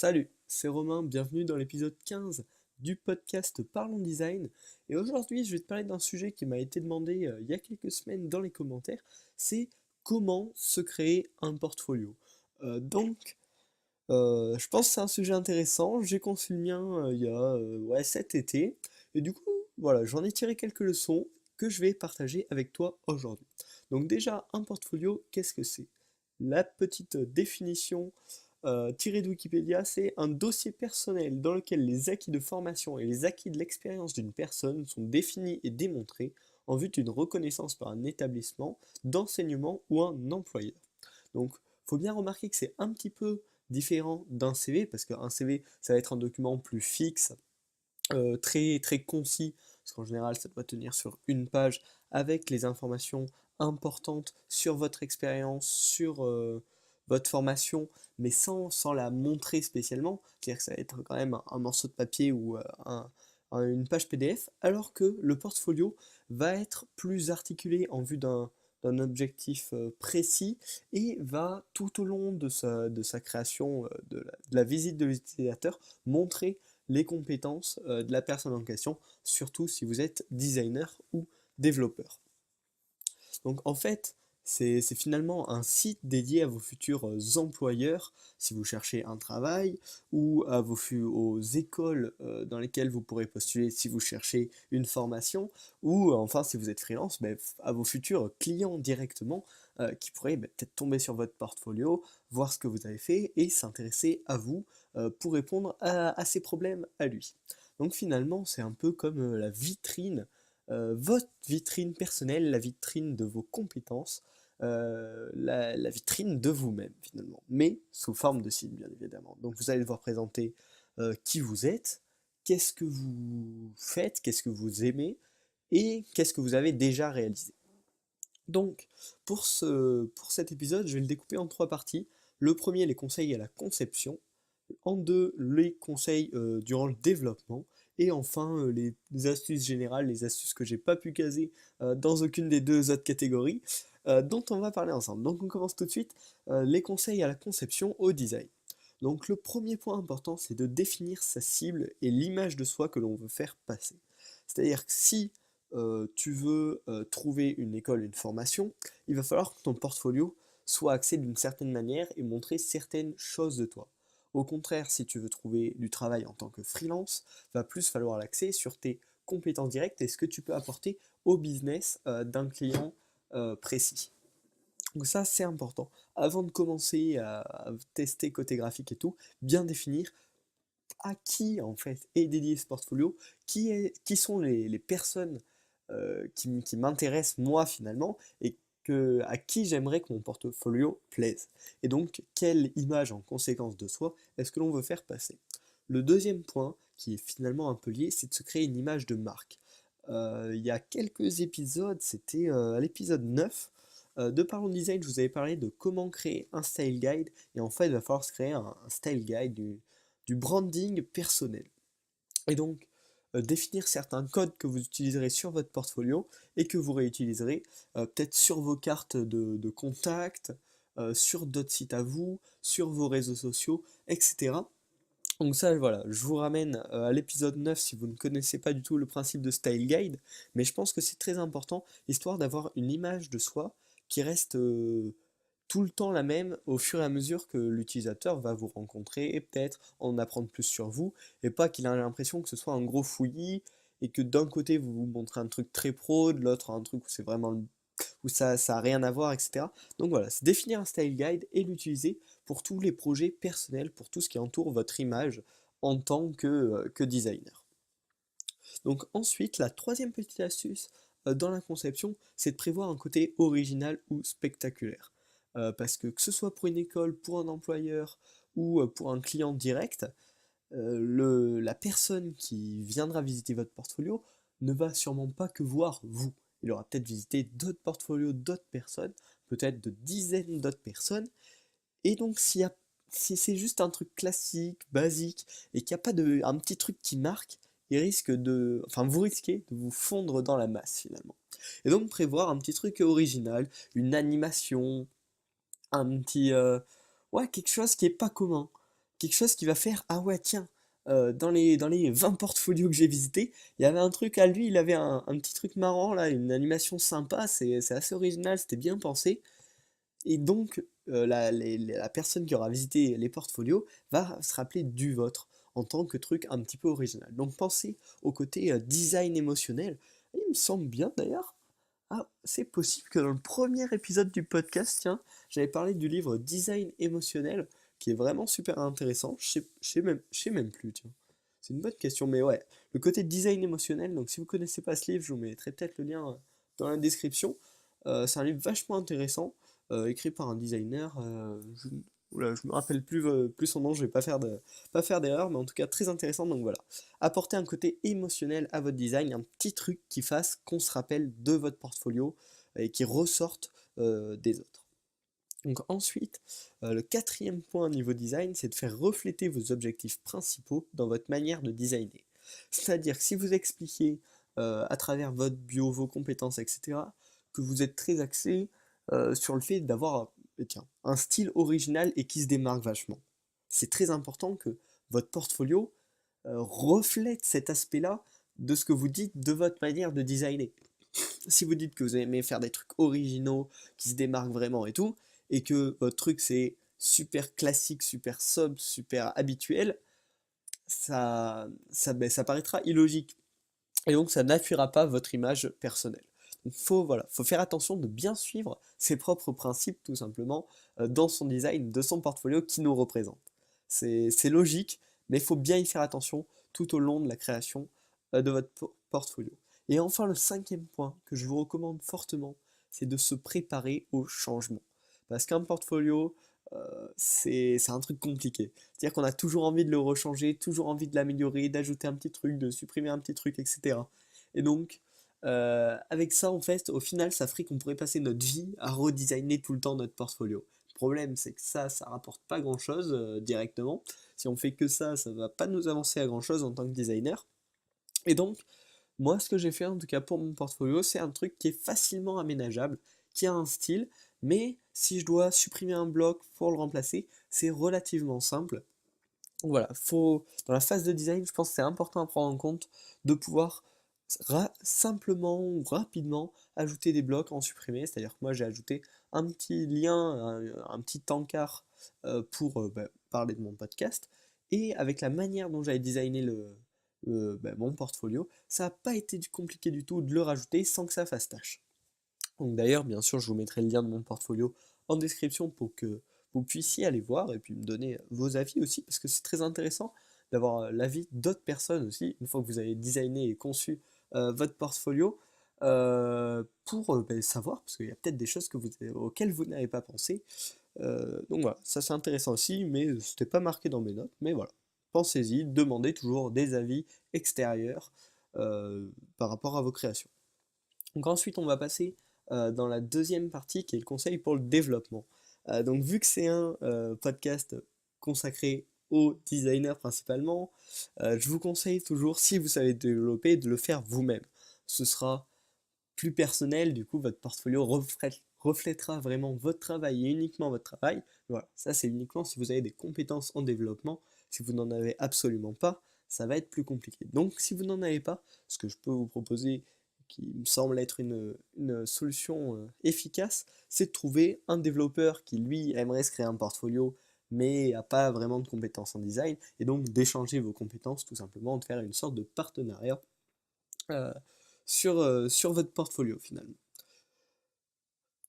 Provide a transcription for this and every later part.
Salut, c'est Romain, bienvenue dans l'épisode 15 du podcast Parlons Design. Et aujourd'hui, je vais te parler d'un sujet qui m'a été demandé il y a quelques semaines dans les commentaires, c'est comment se créer un portfolio. Je pense que c'est un sujet intéressant, j'ai conçu le mien il y a cet été, et du coup, voilà, j'en ai tiré quelques leçons que je vais partager avec toi aujourd'hui. Donc déjà, un portfolio, qu'est-ce que c'est? La petite définition tiré de Wikipédia, c'est un dossier personnel dans lequel les acquis de formation et les acquis de l'expérience d'une personne sont définis et démontrés en vue d'une reconnaissance par un établissement d'enseignement ou un employeur. Donc, faut bien remarquer que c'est un petit peu différent d'un CV, parce qu'un CV, ça va être un document plus fixe, très, très concis, parce qu'en général, ça doit tenir sur une page avec les informations importantes sur votre expérience, sur votre formation, mais sans la montrer spécialement. C'est-à-dire que ça va être quand même un morceau de papier ou une page PDF, alors que le portfolio va être plus articulé en vue d'un objectif précis et va tout au long de sa création, de la visite de l'utilisateur, montrer les compétences de la personne en question, surtout si vous êtes designer ou développeur. Donc en fait, c'est finalement un site dédié à vos futurs employeurs, si vous cherchez un travail, ou aux écoles dans lesquelles vous pourrez postuler si vous cherchez une formation, ou enfin si vous êtes freelance, à vos futurs clients directement, qui pourraient peut-être tomber sur votre portfolio, voir ce que vous avez fait et s'intéresser à vous pour répondre à ces problèmes à lui. Donc finalement, c'est un peu comme la vitrine, votre vitrine personnelle, la vitrine de vos compétences, la vitrine de vous-même finalement, mais sous forme de site bien évidemment. Donc vous allez devoir présenter qui vous êtes, qu'est-ce que vous faites, qu'est-ce que vous aimez et qu'est-ce que vous avez déjà réalisé. Donc pour cet épisode, je vais le découper en trois parties. Le premier, les conseils à la conception. En deux, les conseils durant le développement. Et enfin, les astuces générales, les astuces que j'ai pas pu caser dans aucune des deux autres catégories, dont on va parler ensemble. Donc on commence tout de suite, les conseils à la conception au design. Donc le premier point important, c'est de définir sa cible et l'image de soi que l'on veut faire passer. C'est-à-dire que si tu veux trouver une école, une formation, il va falloir que ton portfolio soit axé d'une certaine manière et montrer certaines choses de toi. Au contraire, si tu veux trouver du travail en tant que freelance, va plus falloir l'axer sur tes compétences directes et ce que tu peux apporter au business d'un client précis. Donc ça, c'est important. Avant de commencer à tester côté graphique et tout, bien définir à qui en fait est dédié ce portfolio, qui sont les personnes qui m'intéressent moi finalement, et à qui j'aimerais que mon portfolio plaise. Et donc, quelle image en conséquence de soi est-ce que l'on veut faire passer? Le deuxième point, qui est finalement un peu lié, c'est de se créer une image de marque. Il y a quelques épisodes, c'était à l'épisode 9 de Parlons Design, je vous avais parlé de comment créer un style guide, et en fait, il va falloir se créer un style guide du branding personnel. Et donc, définir certains codes que vous utiliserez sur votre portfolio et que vous réutiliserez peut-être sur vos cartes de contact, sur d'autres sites à vous, sur vos réseaux sociaux, etc. Donc ça, voilà, je vous ramène à l'épisode 9 si vous ne connaissez pas du tout le principe de Style Guide, mais je pense que c'est très important, histoire d'avoir une image de soi qui reste tout le temps la même au fur et à mesure que l'utilisateur va vous rencontrer et peut-être en apprendre plus sur vous, et pas qu'il ait l'impression que ce soit un gros fouillis et que d'un côté vous vous montrez un truc très pro, de l'autre un truc où c'est vraiment où ça a rien à voir, etc. Donc voilà, c'est définir un style guide et l'utiliser pour tous les projets personnels, pour tout ce qui entoure votre image en tant que designer. Donc ensuite, la troisième petite astuce dans la conception, c'est de prévoir un côté original ou spectaculaire. Parce que ce soit pour une école, pour un employeur ou pour un client direct, la personne qui viendra visiter votre portfolio ne va sûrement pas que voir vous. Il aura peut-être visité d'autres portfolios d'autres personnes, peut-être de dizaines d'autres personnes. Et donc si c'est juste un truc classique, basique, et qu'il n'y a pas un petit truc qui marque, vous risquez de vous fondre dans la masse finalement. Et donc prévoir un petit truc original, une animation, un petit, quelque chose qui est pas commun, quelque chose qui va faire, ah ouais, tiens, dans les 20 portfolios que j'ai visités, il y avait un truc à lui, il avait un petit truc marrant là, une animation sympa, c'est assez original, c'était bien pensé. Et donc, la personne qui aura visité les portfolios va se rappeler du vôtre en tant que truc un petit peu original. Donc pensez au côté design émotionnel. Et il me semble bien d'ailleurs. Ah, c'est possible que dans le premier épisode du podcast, tiens, j'avais parlé du livre Design émotionnel, qui est vraiment super intéressant. Je sais même plus, tiens. C'est une bonne question, mais ouais, le côté design émotionnel, donc si vous connaissez pas ce livre, je vous mettrai peut-être le lien dans la description. C'est un livre vachement intéressant, écrit par un designer. Oula, je me rappelle plus son nom, je vais pas faire d'erreur, mais en tout cas très intéressant, donc voilà. Apporter un côté émotionnel à votre design, un petit truc qui fasse qu'on se rappelle de votre portfolio et qui ressorte des autres. Donc ensuite, le quatrième point niveau design, c'est de faire refléter vos objectifs principaux dans votre manière de designer. C'est-à-dire que si vous expliquez à travers votre bio, vos compétences, etc., que vous êtes très axé sur le fait d'avoir tiens, un style original et qui se démarque vachement. C'est très important que votre portfolio reflète cet aspect-là de ce que vous dites de votre manière de designer. Si vous dites que vous aimez faire des trucs originaux, qui se démarquent vraiment et tout, et que votre truc c'est super classique, super sobre, super habituel, ça paraîtra illogique. Et donc ça n'appuiera pas votre image personnelle. Donc faut faire attention de bien suivre ses propres principes tout simplement dans son design, de son portfolio qui nous représente. C'est logique, mais il faut bien y faire attention tout au long de la création de votre portfolio. Et enfin le cinquième point que je vous recommande fortement, c'est de se préparer au changement. Parce qu'un portfolio, c'est un truc compliqué. C'est-à-dire qu'on a toujours envie de le rechanger, toujours envie de l'améliorer, d'ajouter un petit truc, de supprimer un petit truc, etc. Et donc, avec ça, en fait, au final, ça ferait qu'on pourrait passer notre vie à redesigner tout le temps notre portfolio. Le problème, c'est que ça rapporte pas grand-chose directement. Si on fait que ça va pas nous avancer à grand-chose en tant que designer. Et donc, moi, ce que j'ai fait en tout cas pour mon portfolio, c'est un truc qui est facilement aménageable, qui a un style, mais si je dois supprimer un bloc pour le remplacer, c'est relativement simple. Donc voilà, dans la phase de design, je pense que c'est important à prendre en compte de pouvoir simplement ou rapidement ajouter des blocs, en supprimer. C'est-à-dire que moi j'ai ajouté un petit lien, un petit encart pour parler de mon podcast. Et avec la manière dont j'avais designé mon portfolio, ça n'a pas été compliqué du tout de le rajouter sans que ça fasse tâche. Donc d'ailleurs, bien sûr, je vous mettrai le lien de mon portfolio en description pour que vous puissiez aller voir et puis me donner vos avis aussi, parce que c'est très intéressant d'avoir l'avis d'autres personnes aussi, une fois que vous avez designé et conçu votre portfolio, pour savoir, parce qu'il y a peut-être des choses auxquelles vous n'avez pas pensé. Donc voilà, ça c'est intéressant aussi, mais c'était pas marqué dans mes notes, mais voilà. Pensez-y, demandez toujours des avis extérieurs par rapport à vos créations. Donc ensuite, on va passer dans la deuxième partie qui est le conseil pour le développement. Donc vu que c'est un podcast consacré aux designers principalement, je vous conseille toujours, si vous savez développer, de le faire vous-même. Ce sera plus personnel, du coup votre portfolio reflètera vraiment votre travail et uniquement votre travail. Voilà, ça c'est uniquement si vous avez des compétences en développement. Si vous n'en avez absolument pas, ça va être plus compliqué. Donc si vous n'en avez pas, ce que je peux vous proposer, qui me semble être une solution efficace, c'est de trouver un développeur qui lui aimerait se créer un portfolio mais n'a pas vraiment de compétences en design, et donc d'échanger vos compétences tout simplement, de faire une sorte de partenariat euh, sur votre portfolio finalement.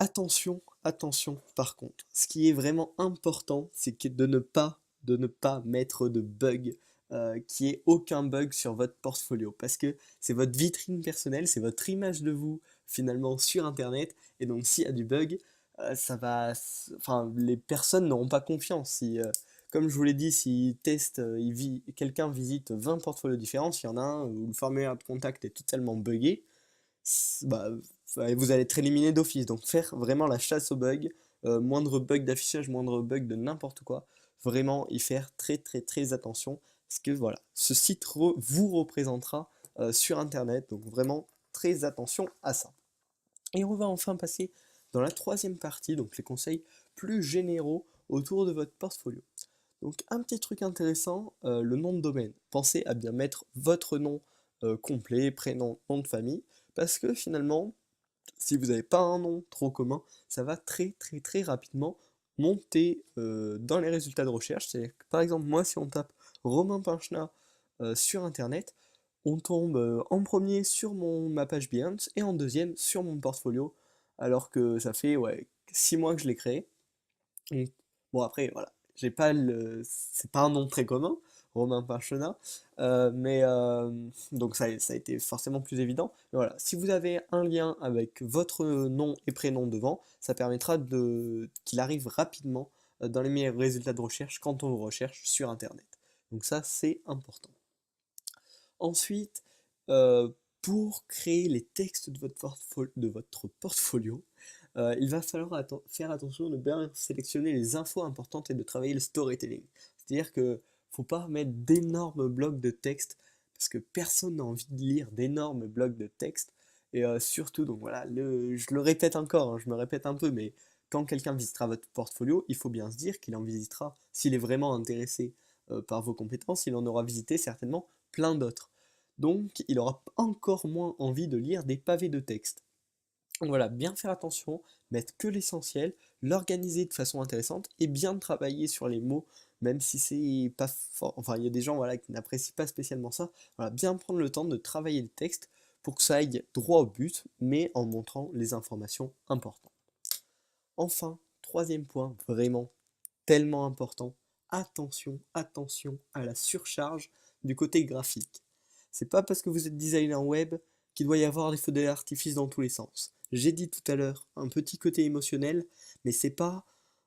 Attention, attention par contre, ce qui est vraiment important, c'est de ne pas mettre de bug, qu'il n'y ait aucun bug sur votre portfolio, parce que c'est votre vitrine personnelle, c'est votre image de vous finalement sur internet, et donc s'il y a du bug, enfin les personnes n'auront pas confiance. Si, comme je vous l'ai dit, si quelqu'un visite 20 portfolios différents, s'il y en a un où le formulaire de contact est totalement buggé, bah, vous allez être éliminé d'office. Donc faire vraiment la chasse aux bugs, moindre bug d'affichage, moindre bug de n'importe quoi, vraiment y faire très très très attention, parce que voilà, ce site vous représentera sur internet, donc vraiment très attention à ça. Et on va enfin passer dans la troisième partie, donc les conseils plus généraux autour de votre portfolio. Donc un petit truc intéressant, le nom de domaine. Pensez à bien mettre votre nom complet, prénom, nom de famille, parce que finalement, si vous n'avez pas un nom trop commun, ça va très très très rapidement monter dans les résultats de recherche. C'est par exemple moi si on tape Romain Pinchna sur internet, on tombe en premier sur ma page Behance et en deuxième sur mon portfolio, alors que ça fait ouais, 6 mois que je l'ai créé. Donc, bon après voilà, j'ai pas c'est pas un nom très commun, Romain Pinchena, mais donc ça a été forcément plus évident. Mais voilà, si vous avez un lien avec votre nom et prénom devant, ça permettra qu'il arrive rapidement dans les meilleurs résultats de recherche quand on recherche sur Internet. Donc ça c'est important. Ensuite, pour créer les textes de votre portfolio, il va falloir faire attention de bien sélectionner les infos importantes et de travailler le storytelling. C'est-à-dire que faut pas mettre d'énormes blocs de texte parce que personne n'a envie de lire d'énormes blocs de texte. Et surtout, donc voilà, je le répète encore, hein, je me répète un peu, mais quand quelqu'un visitera votre portfolio, il faut bien se dire qu'il en visitera, s'il est vraiment intéressé par vos compétences, il en aura visité certainement plein d'autres. Donc, il aura encore moins envie de lire des pavés de texte. Donc voilà, bien faire attention, mettre que l'essentiel, l'organiser de façon intéressante et bien travailler sur les mots, même si c'est pas fort. Enfin, il y a des gens voilà, qui n'apprécient pas spécialement ça. Voilà, bien prendre le temps de travailler le texte pour que ça aille droit au but, mais en montrant les informations importantes. Enfin, troisième point, vraiment tellement important, attention, attention à la surcharge du côté graphique. C'est pas parce que vous êtes designer web qu'il doit y avoir des feux d'artifice dans tous les sens. J'ai dit tout à l'heure un petit côté émotionnel, mais c'est pas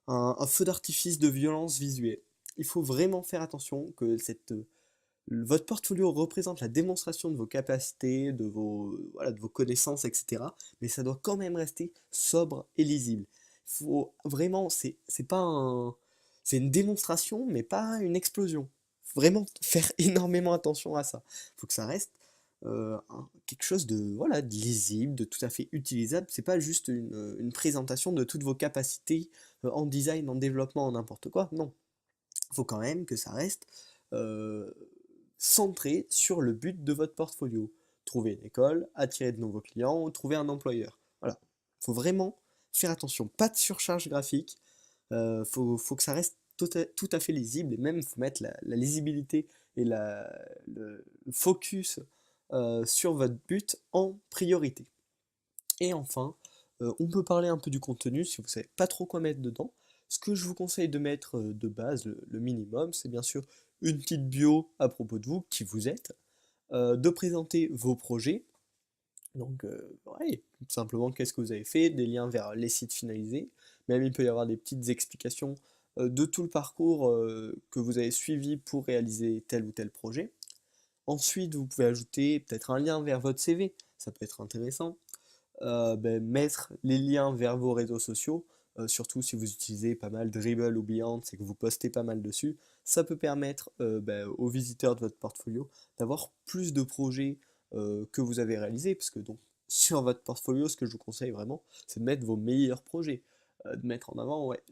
un feu d'artifice de violence visuelle. Il faut vraiment faire attention que votre portfolio représente la démonstration de vos capacités, voilà, de vos connaissances, etc. Mais ça doit quand même rester sobre et lisible. Faut vraiment, c'est pas c'est une démonstration, mais pas une explosion. Faut vraiment faire énormément attention à ça. Faut que ça reste quelque chose de, voilà, de lisible, de tout à fait utilisable. C'est pas juste une présentation de toutes vos capacités en design, en développement, en n'importe quoi. Non. Il faut quand même que ça reste euh, centré sur le but de votre portfolio. Trouver une école, attirer de nouveaux clients, ou trouver un employeur. Voilà. Il faut vraiment faire attention. Pas de surcharge graphique. Faut que ça reste tout à fait lisible. Et même, il faut mettre la lisibilité et le focus sur votre but en priorité. Et enfin, on peut parler un peu du contenu si vous ne savez pas trop quoi mettre dedans. Ce que je vous conseille de mettre de base, le minimum, c'est bien sûr une petite bio à propos de vous, qui vous êtes, de présenter vos projets, donc ouais, tout simplement qu'est-ce que vous avez fait, des liens vers les sites finalisés, même il peut y avoir des petites explications de tout le parcours que vous avez suivi pour réaliser tel ou tel projet. Ensuite, vous pouvez ajouter peut-être un lien vers votre CV, ça peut être intéressant mettre les liens vers vos réseaux sociaux, surtout si vous utilisez pas mal Dribbble ou Behance et que vous postez pas mal dessus, ça peut permettre aux visiteurs de votre portfolio d'avoir plus de projets que vous avez réalisés, parce que donc sur votre portfolio, ce que je vous conseille vraiment, c'est de mettre vos meilleurs projets, de mettre en avant ouais,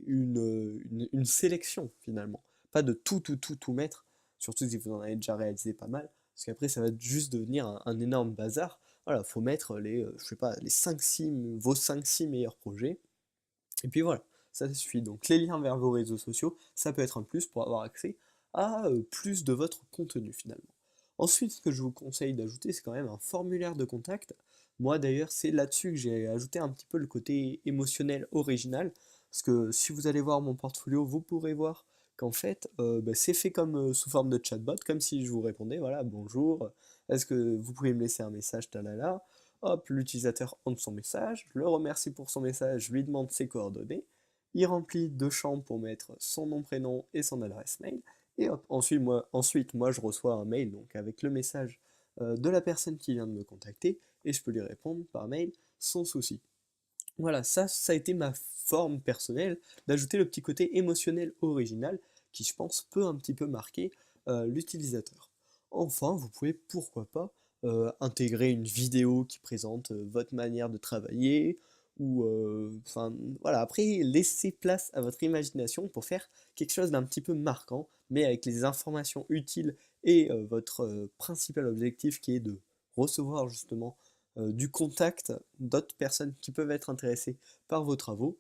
une sélection finalement, pas de tout mettre, surtout si vous en avez déjà réalisé pas mal, parce qu'après ça va juste devenir un énorme bazar. Voilà, faut mettre je sais pas, vos 5-6 meilleurs projets. Et puis voilà, ça suffit. Donc les liens vers vos réseaux sociaux, ça peut être un plus pour avoir accès à plus de votre contenu finalement. Ensuite, ce que je vous conseille d'ajouter, c'est quand même un formulaire de contact. Moi d'ailleurs, c'est là-dessus que j'ai ajouté un petit peu le côté émotionnel original. Parce que si vous allez voir mon portfolio, vous pourrez voir qu'en fait, c'est fait comme sous forme de chatbot, comme si je vous répondais, voilà, bonjour, est-ce que vous pouvez me laisser un message, talala. Hop, l'utilisateur entre son message, je le remercie pour son message, je lui demande ses coordonnées, il remplit deux champs pour mettre son nom, prénom et son adresse mail, et hop, ensuite moi je reçois un mail donc avec le message de la personne qui vient de me contacter, et je peux lui répondre par mail sans souci. Voilà, ça a été ma forme personnelle d'ajouter le petit côté émotionnel original qui, je pense, peut un petit peu marquer l'utilisateur. Enfin, vous pouvez, pourquoi pas, intégrer une vidéo qui présente votre manière de travailler, ou enfin voilà, après laissez place à votre imagination pour faire quelque chose d'un petit peu marquant, mais avec les informations utiles et votre principal objectif qui est de recevoir justement du contact d'autres personnes qui peuvent être intéressées par vos travaux.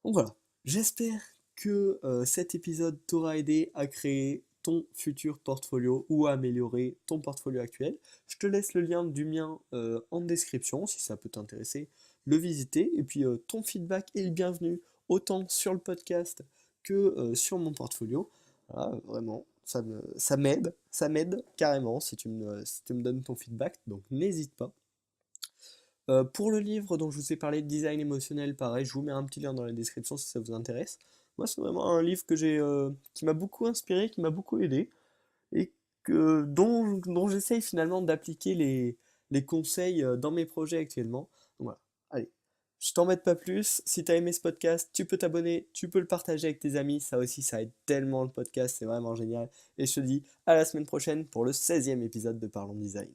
Donc voilà, j'espère que cet épisode t'aura aidé à créer ton futur portfolio ou à améliorer ton portfolio actuel. Je te laisse le lien du mien en description si ça peut t'intéresser, le visiter. Et puis ton feedback est le bienvenu autant sur le podcast que sur mon portfolio. Voilà, vraiment, ça m'aide carrément si tu me donnes ton feedback, donc n'hésite pas. Pour le livre dont je vous ai parlé de design émotionnel, pareil, je vous mets un petit lien dans la description si ça vous intéresse. Moi, c'est vraiment un livre qui m'a beaucoup inspiré, qui m'a beaucoup aidé, et dont j'essaye finalement d'appliquer les conseils dans mes projets actuellement. Donc voilà, allez, je t'embête pas plus. Si t'as aimé ce podcast, tu peux t'abonner, tu peux le partager avec tes amis, ça aussi, ça aide tellement le podcast, c'est vraiment génial. Et je te dis à la semaine prochaine pour le 16e épisode de Parlons Design.